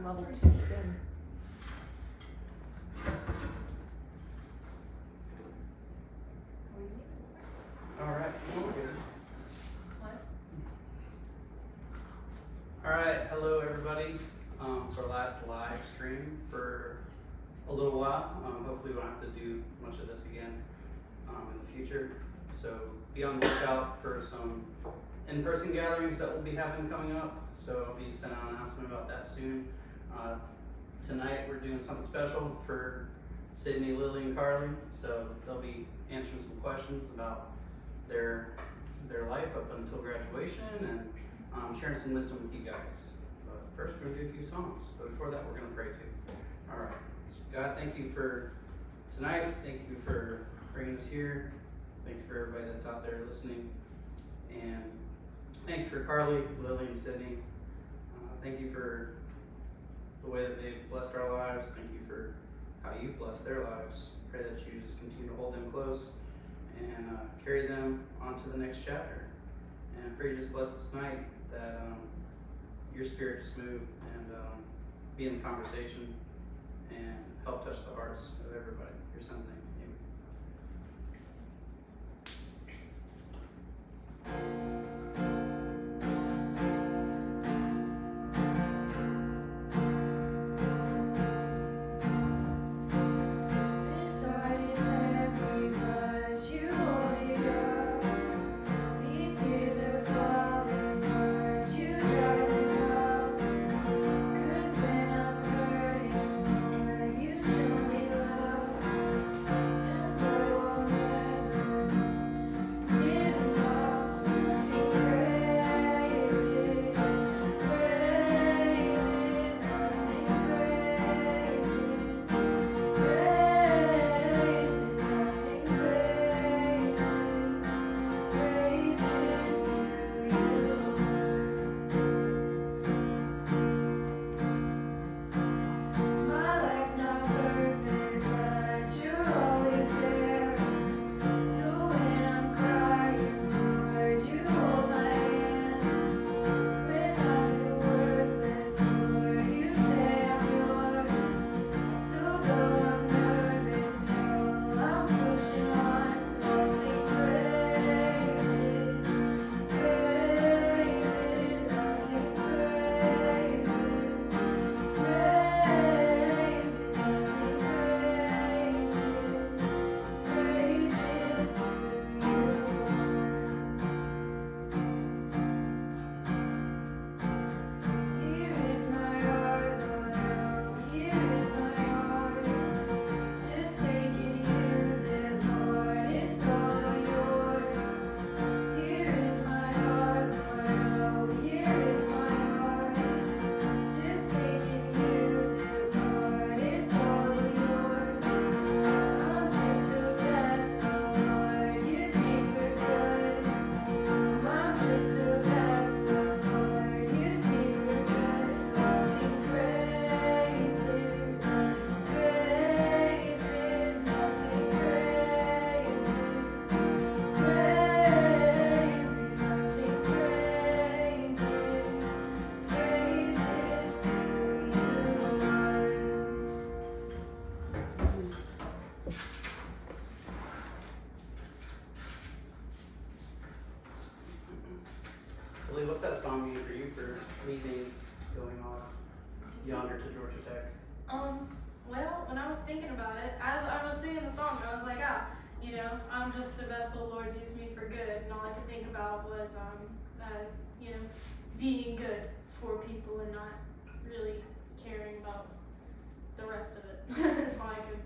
level of sin. Alright, Alright, hello everybody. It's our last live stream for a little while. Hopefully we won't have to do much of this again in the future. So be on the lookout for some in-person gatherings that we'll be having coming up. So I'll be sending out an announcement about that soon. Tonight we're doing something special for Sydney, Lily, and Carly. So they'll be answering some questions about their life up until graduation and sharing some wisdom with you guys. But first we're going to do a few songs. But before that we're going to pray too. Alright. So God, thank you for tonight. Thank you for bringing us here. Thank you for everybody that's out there listening. And thank you for Carly, Lily, and Sydney. Thank you for the way that they've blessed our lives. Thank you for how you've blessed their lives. Pray that you just continue to hold them close and carry them on to the next chapter. And I pray you just bless this night, that your spirit just move and be in the conversation and help touch the hearts of everybody. In your son's name, amen. What's that song mean for you for leaving, going off yonder to Georgia Tech? Well, when I was thinking about it, as I was singing the song, I was like, I'm just a vessel, Lord, use me for good. And all I could think about was, being good for people and not really caring about the rest of it. That's all I could take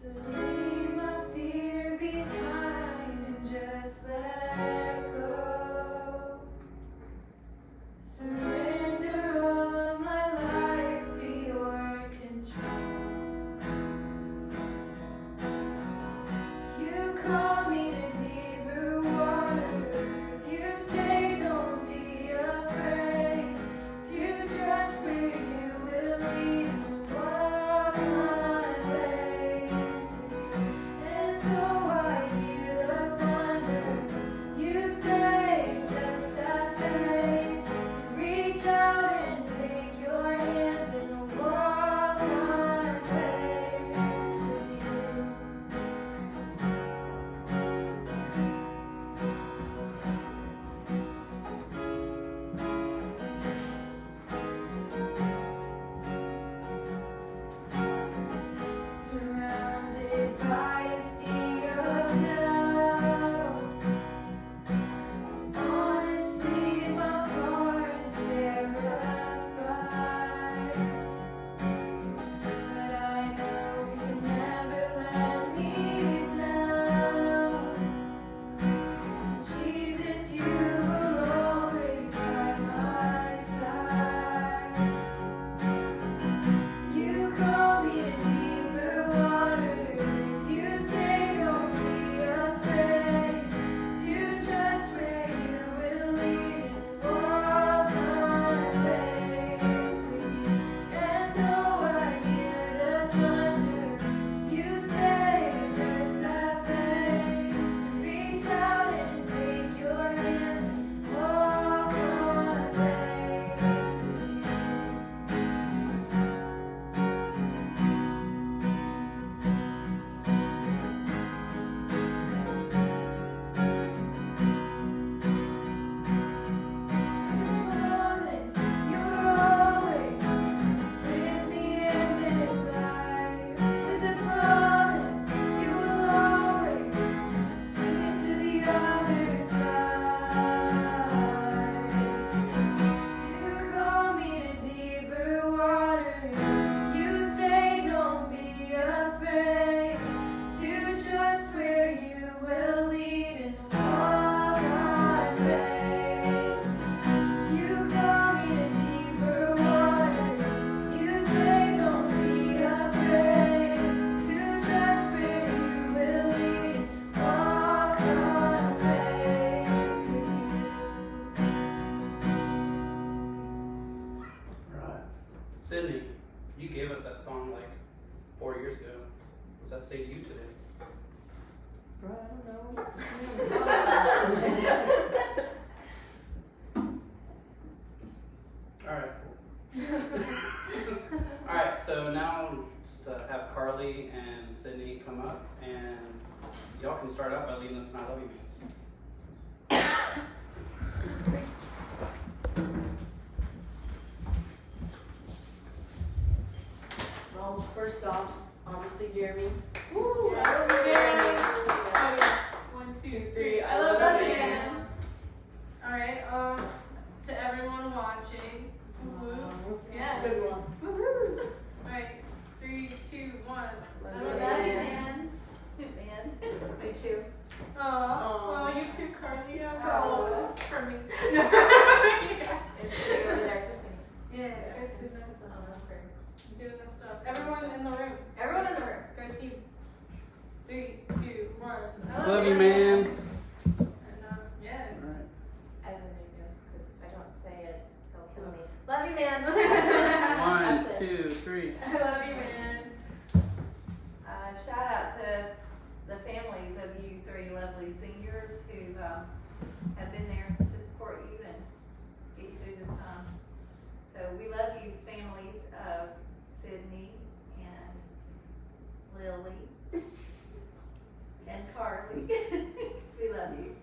To leave my fear behind. does that say to you today? Bro, I don't know. Alright, Alright, so now just have Carly and Sydney come up, and y'all can start out by leading us in I Love You Mans. Well, first off, obviously Jeremy. Woo! Yes. Jeremy. Yes. 1, 2, 2, 3. 3. I love you, man. Alright, to everyone watching. Woo. Yeah. Good one. Woohoo. Alright, 3, 2, 1. I love you, man. Me too. Aw, you too, Carly. Yeah, For all of aw. us. For me. And stay over there for singing. Yeah, guys, doing this stuff. Everyone in the room. Everyone in the room. Go team. 3, 2, 1. Love you, man. And yeah. Alright. I don't know this because if I don't say it, they'll kill me. Love you, man. 1, That's it. 2, 3. I love you, man. Shout out to the families of you three lovely seniors who have been there to support you and get you through this time. So we love you, families of Sydney and Lily and Carly. We love you.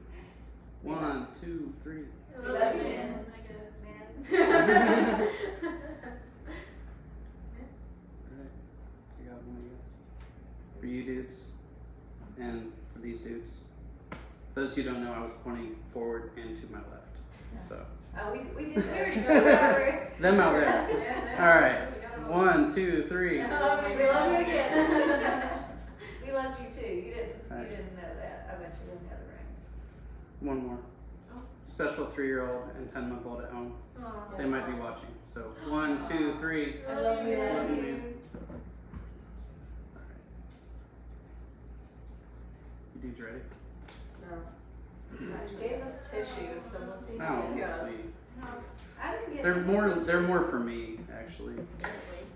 1, 2, 3. I We love love you, you, man. man. I guess. Man. Alright. You got one of yours. For you dudes, and for these dudes. Those who don't know, I was pointing forward and to my left. So, Oh, we did We already that. go. Sorry. them out there. Yeah, there. Alright. We got it all. 1, 2, 3. I love you, We love you so. again. We loved you too. You Right. didn't know that. I bet you in the other room. One more. Oh. Special 3-year-old and 10-month-old at home. Aw. They might be watching. So, 1, 2, 3. I love you, Love you, man. man. You dudes ready? No. You gave us tissues, so we'll see No, how this goes. see. I didn't get They're any more. messages. They're more for me, actually.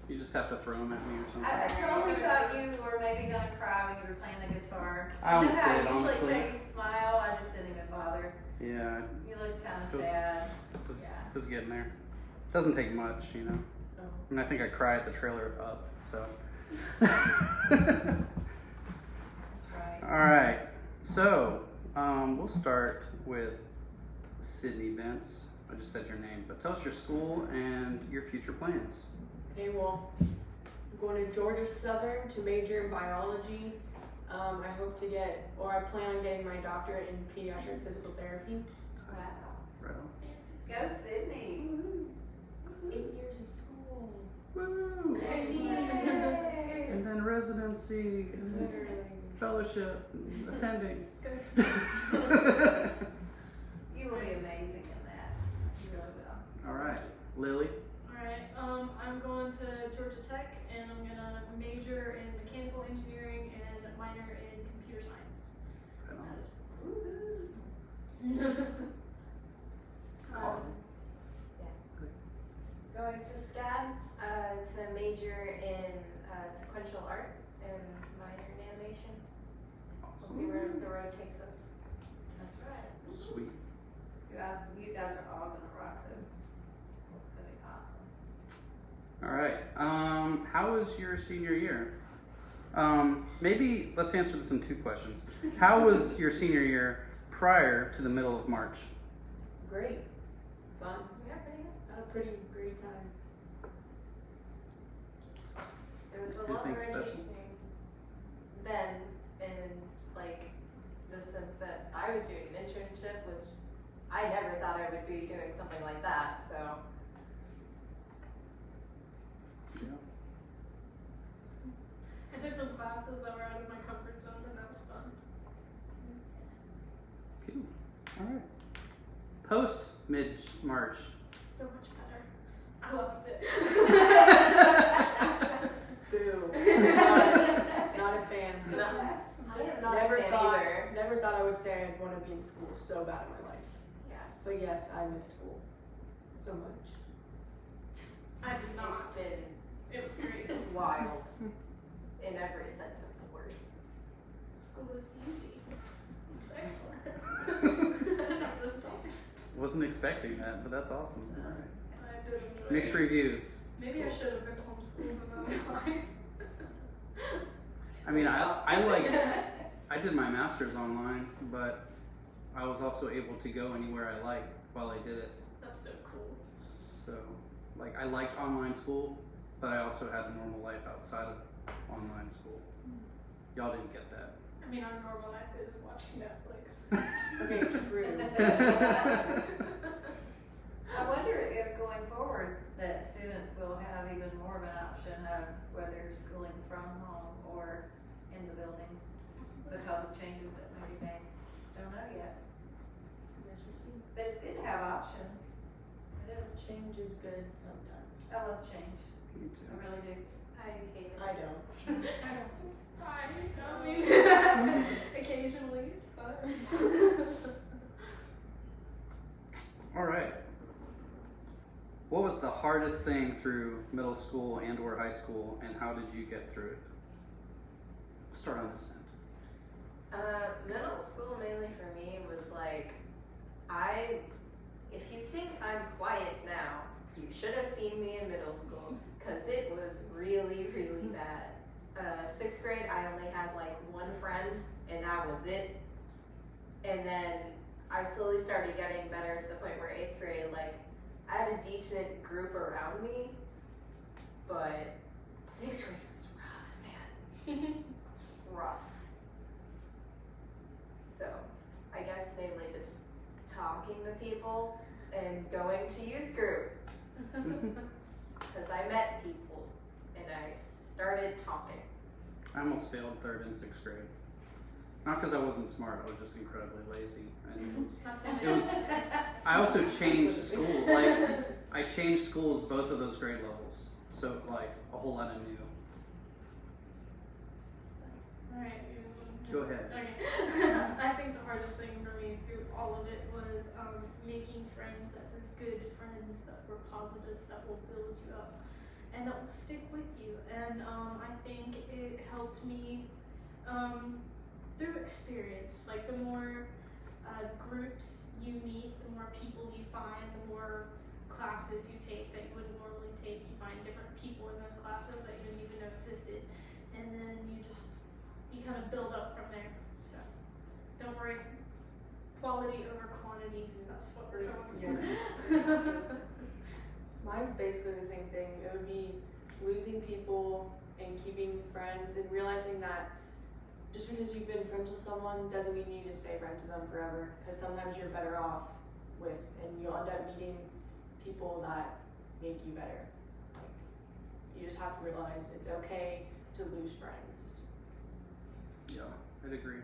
You just have to throw them at me or something. I totally thought you were maybe gonna cry when you were playing the guitar. I almost You know how did, I usually honestly. say you smile, I just didn't even bother. Yeah, You look kinda Feels- sad. was, Yeah. was getting there. Doesn't take much, you know. Oh. I mean, I think I cried at the trailer up. So. That's right. All right. So we'll start with Sydney Vince. I just said your name, but tell us your school and your future plans. Okay, well, I'm going to Georgia Southern to major in biology. I hope to get, or I plan on getting my doctorate in pediatric physical therapy. Wow. Right on. Go Sydney. 8 years of school. Woo! Yay. And then residency, and then Literally. fellowship, and attending. Go You will be amazing in that. You really will. All right, Lily. Alright, I'm going to Georgia Tech and I'm gonna major in mechanical engineering and minor in computer science. Right on. Um, Going to SCAD to major in sequential art and minor in animation. We'll see where the road takes us. That's right. Sweet. You guys are all gonna rock this. It's gonna be awesome. All right. How was your senior year? Maybe let's answer this in 2 questions. How was your senior year prior to the middle of March? Great. Fun. Yeah, pretty good. Had a pretty great time. It was a Anything lot more special? interesting then in like the sense that I was doing an internship, which I never thought I would be doing something like that, so Yeah. I took some classes that were out of my comfort zone and that was fun. Cool. All right. Post mid-March. So much better. I loved it. Boo. Not a fan. No. I'm not Never a fan thought, either. never thought I would say I'd want to be in school so bad in my life. Yes. But yes, I miss school so much. I did not. It's been It was great. wild in every sense of the hours. School is easy. It's excellent. I'm just talking. Wasn't expecting that, but that's awesome. All right. I did enjoy Mixed it. reviews. Maybe I should have been homeschooled in my life. I mean, I like, I did my master's online, but I was also able to go anywhere I liked while I did it. That's so cool. So, like, I liked online school, but I also had a normal life outside of online school. Y'all didn't get that. I mean, our normal life is watching Netflix. Okay, true. I wonder if going forward that students will have even more of an option of whether schooling from home or in the building because of changes that may be made. Don't know yet, Yes, we see. but it's good to have options. It is. Change is good sometimes. I love change. Me I too. really do. I hate it. I don't. Sorry, I mean, occasionally it's fun. All right. What was the hardest thing through middle school and or high school, and how did you get through it? Start on this end. Middle school mainly for me was like, if you think I'm quiet now, you should have seen me in middle school, cause it was really, really bad. 6th grade, I only had like one friend, and that was it. And then I slowly started getting better to the point where 8th grade, like, I had a decent group around me, but 6th grade was rough, man. Rough. So, I guess mainly just talking to people and going to youth group. Because I met people and I started talking. I almost failed 3rd and 6th grade. Not because I wasn't smart, I was just incredibly lazy. And it was, That's it was, I also changed school. Like, I changed schools both of those grade levels. So it's like a whole lot of new. Alright. Go ahead. Okay. I think the hardest thing for me through all of it was making friends that were good friends, that were positive, that will build you up, and that will stick with you. And I think it helped me through experience. Like the more groups you meet, the more people you find, the more classes you take that you wouldn't normally take. You find different people in those classes that you didn't even know existed, and then you kind of build up from there. So don't worry, quality over quantity. That's what we're going Yeah. Mine's basically the same thing. It would be losing people and keeping friends and realizing that just because you've been friends with someone doesn't mean you need to stay friends with them forever. Because sometimes you're better off with, and you'll end up meeting people that make you better. Like, you just have to realize it's okay to lose friends. Yeah, I'd agree.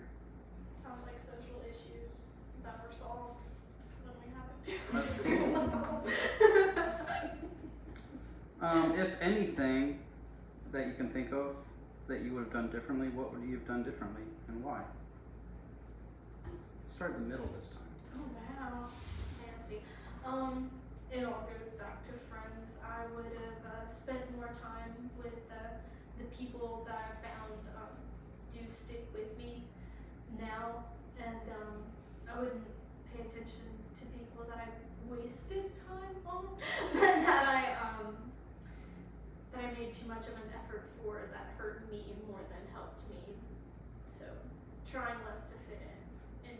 Sounds like social issues that were solved when we had That's it. If anything that you can think of that you would have done differently, what would you have done differently and why? Start in the middle this time. Oh wow, fancy. It all goes back to friends. I would have spent more time with the people that I found do stick with me now, and I wouldn't pay attention to people that I wasted time on, that I made too much of an effort for, that hurt me more than helped me. So trying less to fit in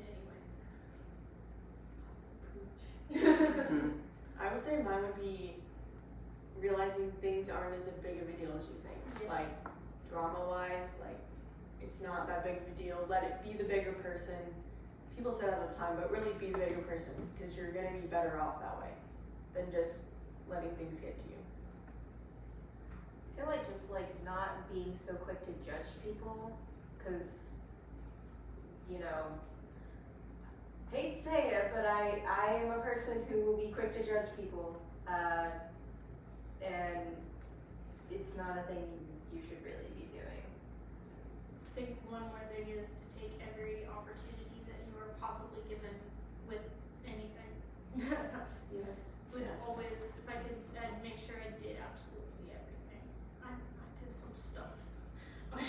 any way. I would say mine would be realizing things aren't as big of a deal as you think. Yeah. Like, drama-wise, like, it's not that big of a deal. Let it be the bigger person. People say that all the time, but really be the bigger person, because you're going to be better off that way than just letting things get to you. I feel like just like not being so quick to judge people, because, you know, hate to say it, but I am a person who will be quick to judge people, and it's not a thing you should really be doing. I think one more thing is to take every opportunity that you are possibly given with anything. That's Yes. would Yes. always, if I could, I'd make sure I did absolutely everything. I did some stuff. I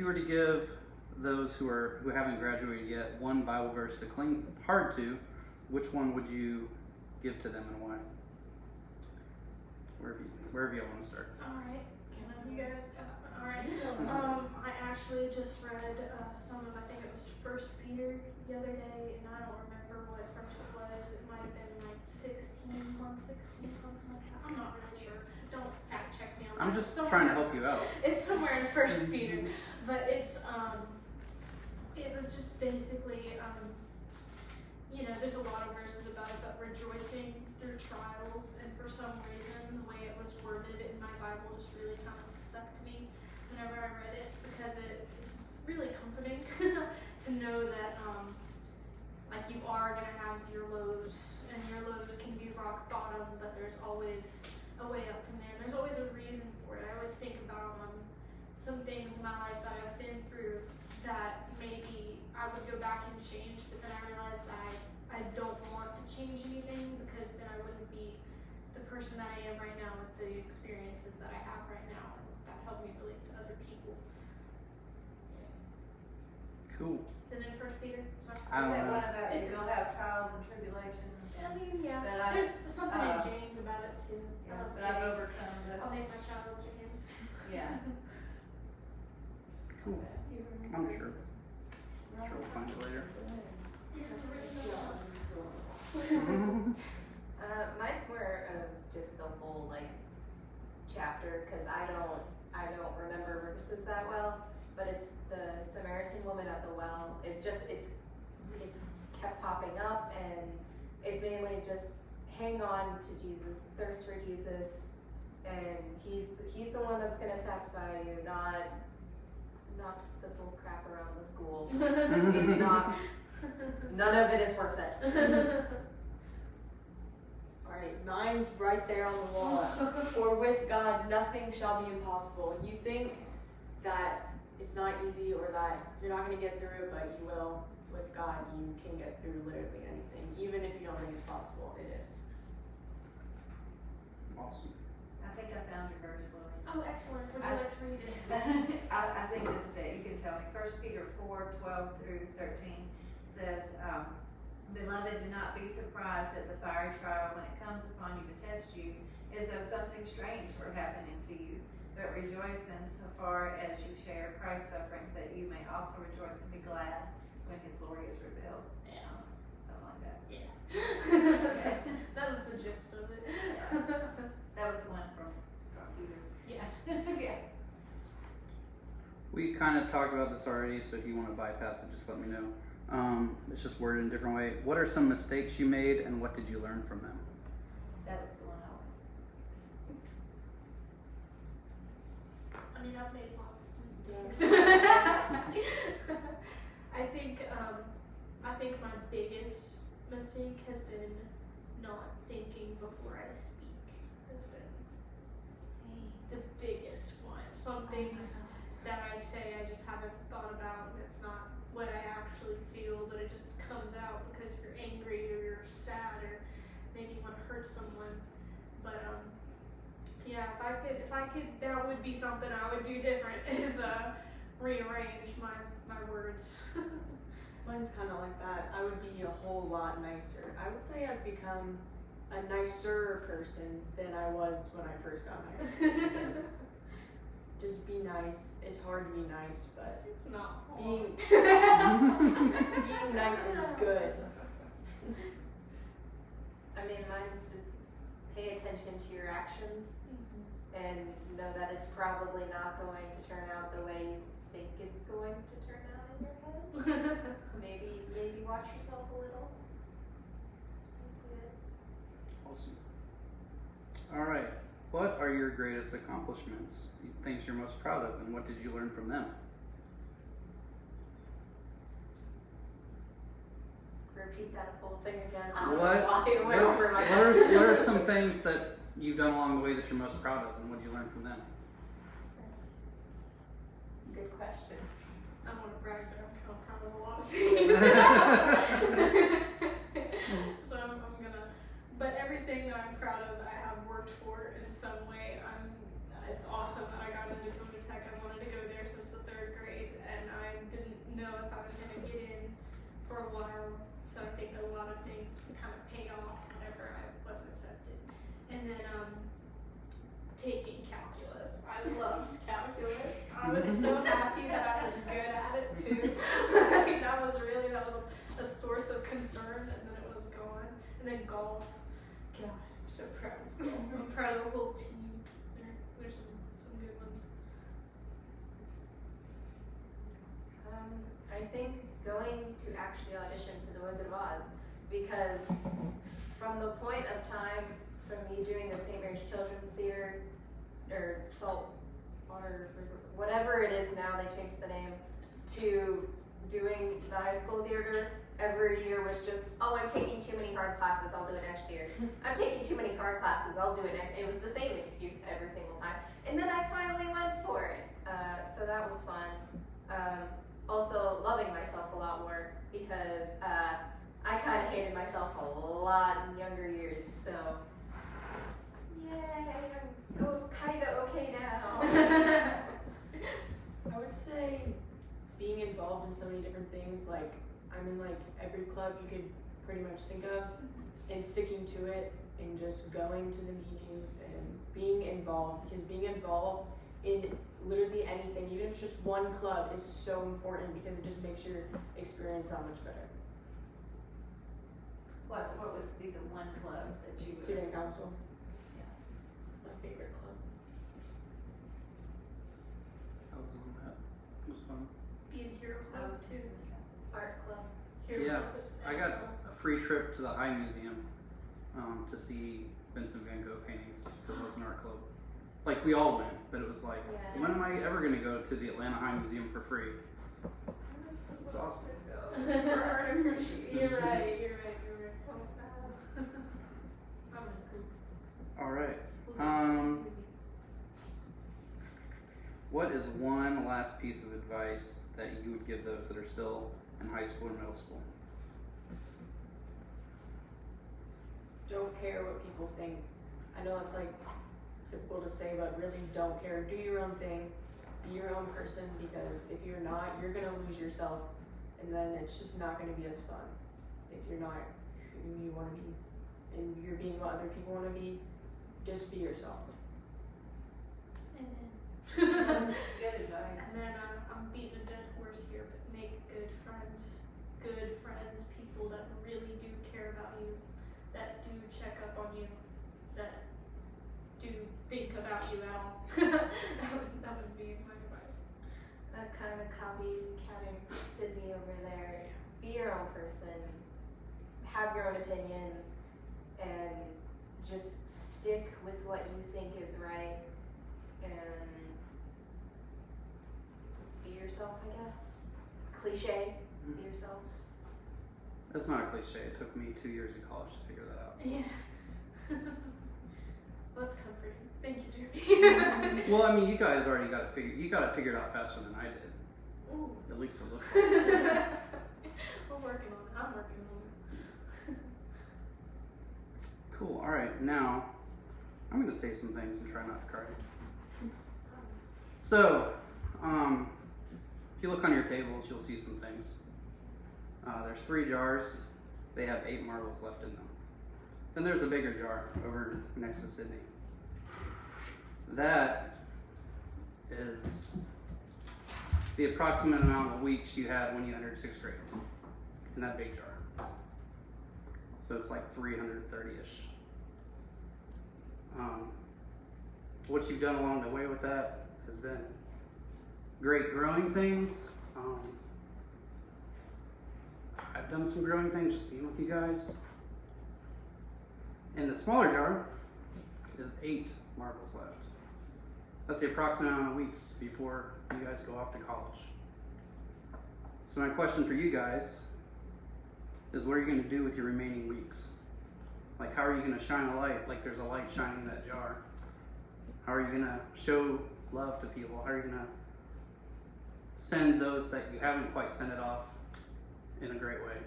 you were to give those who haven't graduated yet one Bible verse to cling hard to, which one would you give to them and why? Wherever you want to start. Alright, can I, you guys, alright, I actually just read, some of, I think it was 1 Peter the other day, and I don't remember what verse it was, it might have been like 16, 116, something like that, I'm not really sure, don't fact check me on that. I'm just Somewhere- trying to help you out. It's somewhere in 1 Peter, but it's, it was just basically, there's a lot of verses about it, but rejoicing through trials, and for some reason, the way it was worded in my Bible just really kind of stuck to me whenever I read it, because it's really comforting to know that, like, you are gonna have your lows, and your lows can be rock bottom, but there's always a way up from there, and there's always a reason for it. I always think about, some things in my life that I've been through that maybe I would go back and change, but then I realized that I don't want to change anything, because then I wouldn't be the person that I am right now with the experiences that I have right now, and that help me relate to other people. Cool. Is it in 1 Peter? Sorry. I don't That know. one about Is you it- will have trials and tribulations. I mean, yeah. But There's something in uh, James about it too. Yeah, I love but I've James. overcome I'll the, make my child James. yeah. Cool. I'm sure. Sure we'll find it later. Mine's more of just a whole like chapter, because I don't remember verses that well, but it's the Samaritan woman at the well. It's kept popping up, and it's mainly just hang on to Jesus, thirst for Jesus, and he's the one that's gonna satisfy you, not the bull crap around the school. It's not. None of it is worth it. Alright, mine's right there on the wall. For with God, nothing shall be impossible. You think that it's not easy or that you're not going to get through it, but you will. With God, you can get through literally anything. Even if you don't think it's possible, it is. Awesome. I think I found your verse, Lily. Oh, excellent. Would you like to read it? I think this is it, you can tell me. 1 Peter 4:12 through 13 says, Beloved, do not be surprised at the fiery trial when it comes upon you to test you, as though something strange were happening to you. But rejoice in so far as you share Christ's sufferings, that you may also rejoice and be glad when his glory is revealed. Yeah. Something like that. That was the gist of it. That was the one from Peter. Yes. Yeah. We kind of talked about this already, so if you want to bypass it, just let me know. It's just worded in a different way. What are some mistakes you made, and what did you learn from them? That was the one I I mean, I've made lots of mistakes. I think my biggest mistake has been not thinking before I speak. Has been the biggest one. Some things that I say I just haven't thought about, and it's not what I actually feel, but it just comes out because you're angry or you're sad or maybe you want to hurt someone. But yeah, if I could, that would be something I would do different, is rearrange my words. Mine's kind of like that. I would be a whole lot nicer. I would say I've become a nicer person than I was when I first got in high school. Because just be nice. It's hard to be nice, but It's not hard. being nice is good. I mean, mine's just pay attention to your actions and know that it's probably not going to turn out the way you think it's going to turn out in your head. Maybe watch yourself a little. That's Awesome. All right. What are your greatest accomplishments? Things you're most proud of, and what did you learn from them? Repeat that whole thing again. What are some things that you've done along the way that you're most proud of, and what did you learn from them? Good question. I want to brag that I'm kind of proud of a lot of things. So I'm gonna, but everything that I'm proud of, I have worked for in some way. It's awesome that I got into Georgia Tech. I wanted to go there since the 3rd grade, didn't know if I was gonna get in for a while. So I think a lot of things kind of paid off whenever I was accepted. And then taking calculus. I loved calculus. I was so happy that I was good at it too. Like, that was a source of concern, and then it was gone. And then golf. God, I'm so proud of golf. I'm proud of the whole team. There's some good ones. I think going to actually audition for The Wizard of Oz, because from the point of time from me doing the St. Mary's Children's Theater, or Saltwater River, whatever it is now, they changed the name, to doing the high school theater, every year was just, oh, I'm taking too many hard classes, I'll do it next year. I'm taking too many hard classes, I'll do it next. It was the same excuse every single time. And then I finally went for it. So that was fun. Also loving myself a lot more, because I kind of hated myself a lot in younger years, so yay, I'm kind of okay now. I would say being involved in so many different things, like I'm in like every club you could pretty much think of, and sticking to it and just going to the meetings and being involved, because being involved in literally anything, even if it's just one club, is so important, because it just makes your experience that much better. What would be the one club that you would? Student council. Yeah. My favorite club. I was on that. It was fun. Be in Hero Club too. Art club. Hero Yeah, Club was I got excellent. a free trip to the Eye Museum to see Vincent van Gogh paintings for Wilson Art Club. Like, we all went, but it was like, Yeah. when am I ever going to go to the Atlanta Eye Museum for free? It's awesome. For art appreciation. You're right. Oh, I'm gonna poop. All right. We'll do it. What is one last piece of advice that you would give those that are still in high school or middle school? Don't care what people think. I know it's like typical to say, but really don't care. Do your own thing. Be your own person, because if you're not, you're gonna lose yourself, and then it's just not gonna be as fun. If you're not who you want to be, and you're being what other people want to be, just be yourself. Amen. Good advice. And then I'm beating a dead horse here, but make good friends. Good friends, people that really do care about you, that do check up on you, that do think about you at all. that would be my advice. I'm kind of copycatting Sydney over there. Be your own person. Have your own opinions, and just stick with what you think is right, and just be yourself, I guess. Cliche, be yourself. That's not a cliche. It took me 2 years of college to figure that out. Yeah. Well, that's comforting. Thank you, Jeremy. Well, I mean, you guys already got it figured. You got it figured out faster than I did. Ooh. At least it looks like. We're working on it. I'm working on it. Cool. All right. Now, I'm going to say some things and try not to cry. So, if you look on your tables, you'll see some things. There's 3 jars. They have 8 marbles left in them. Then there's a bigger jar over next to Sydney. That is the approximate amount of weeks you had when you entered 6th grade in that big jar. So it's like 330-ish. What you've done along the way with that has been great growing things. I've done some growing things just being with you guys. In the smaller jar is 8 marbles left. That's the approximate amount of weeks before you guys go off to college. So my question for you guys is, what are you going to do with your remaining weeks? Like, how are you going to shine a light like there's a light shining in that jar? How are you going to show love to people? How are you going to send those that you haven't quite sent it off in a great way?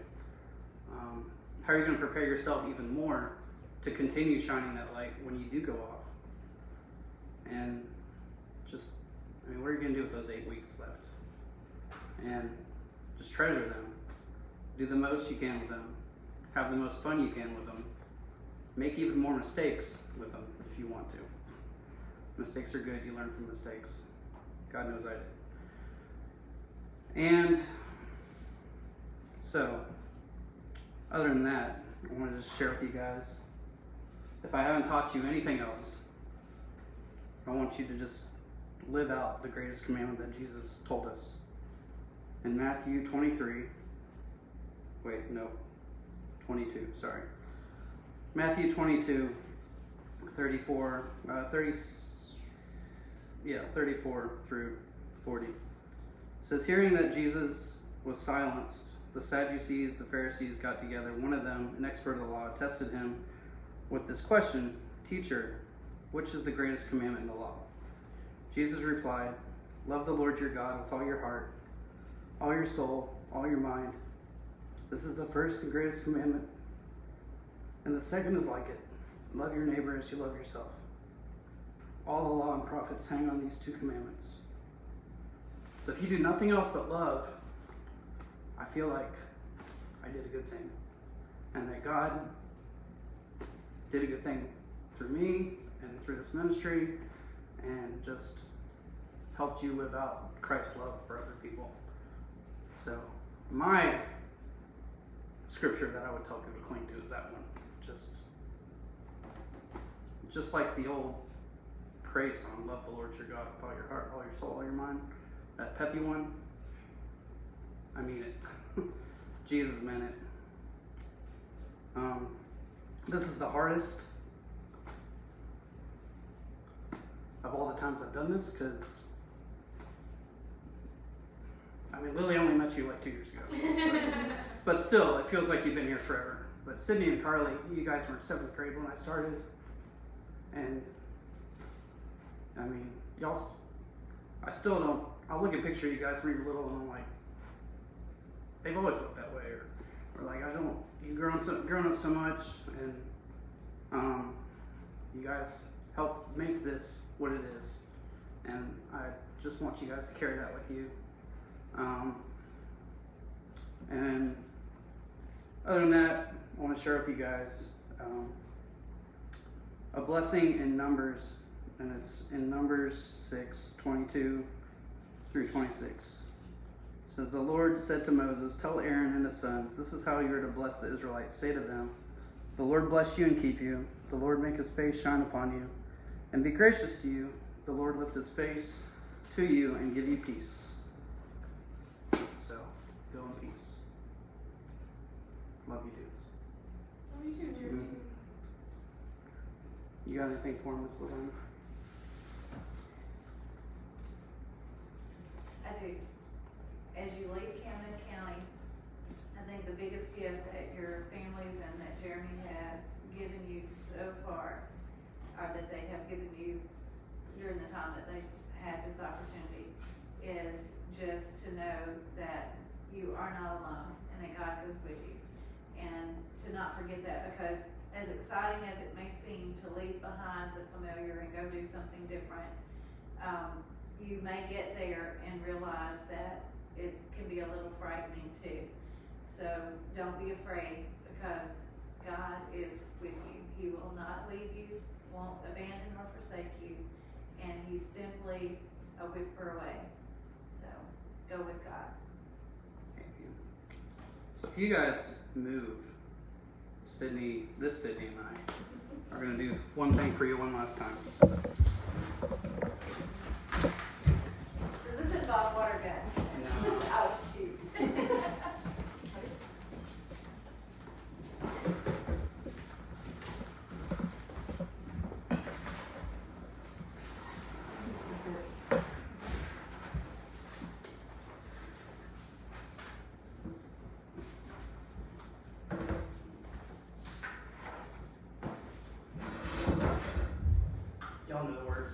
How are you going to prepare yourself even more to continue shining that light when you do go off? And just, I mean, what are you going to do with those 8 weeks left? and just treasure them. Do the most you can with them. Have the most fun you can with them. Make even more mistakes with them if you want to. Mistakes are good. You learn from mistakes. God knows I did. And so, other than that, I want to just share with you guys, if I haven't taught you anything else, I want you to just live out the greatest commandment that Jesus told us. In Matthew 22, sorry. Matthew 22, 34 through 40. It says, hearing that Jesus was silenced, the Sadducees, the Pharisees got together. One of them, an expert of the law, tested him with this question, Teacher, which is the greatest commandment in the law? Jesus replied, love the Lord your God with all your heart, all your soul, all your mind. This is the first and greatest commandment. And the second is like it. Love your neighbor as you love yourself. All the law and prophets hang on these two commandments. So if you do nothing else but love, I feel like I did a good thing. And that God did a good thing through me and through this ministry and just helped you live out Christ's love for other people. So my scripture that I would tell people to cling to is that one. Just like the old praise song, love the Lord your God with all your heart, all your soul, all your mind. That peppy one, I mean it. Jesus meant it. This is the hardest of all the times I've done this, because I mean, Lily only met you like 2 years ago. But still, it feels like you've been here forever. But Sydney and Carly, you guys were in 7th grade when I started. And, I mean, y'all, I still don't, I'll look at pictures of you guys when you're little and I'm like, they've always looked that way. Or like, you've grown up so much, and you guys help make this what it is. And I just want you guys to carry that with you. And other than that, I want to share with you guys a blessing in Numbers, and it's in Numbers 6:22 through 26. It says, the Lord said to Moses, tell Aaron and his sons, this is how you are to bless the Israelites. Say to them, the Lord bless you and keep you. The Lord make his face shine upon you and be gracious to you. The Lord lift his face to you and give you peace. So, go in peace. Love you, dudes. Love you too, Jared. Mhm. You got anything for Miss Levine? I do. As you leave Camden County, I think the biggest gift that your families and that Jeremy have given you so far, or that they have given you during the time that they've had this opportunity, is just to know that you are not alone and that God goes with you. And to not forget that, because as exciting as it may seem to leave behind the familiar and go do something different, you may get there and realize that it can be a little frightening too. So don't be afraid, because God is with you. He will not leave you, won't abandon or forsake you, and he's simply a whisper away. So go with God. Thank you. So if you guys move, Sydney and I are going to do one thing for you one last time. Does this involve water guns? No. Oh, shoot. Y'all know the words.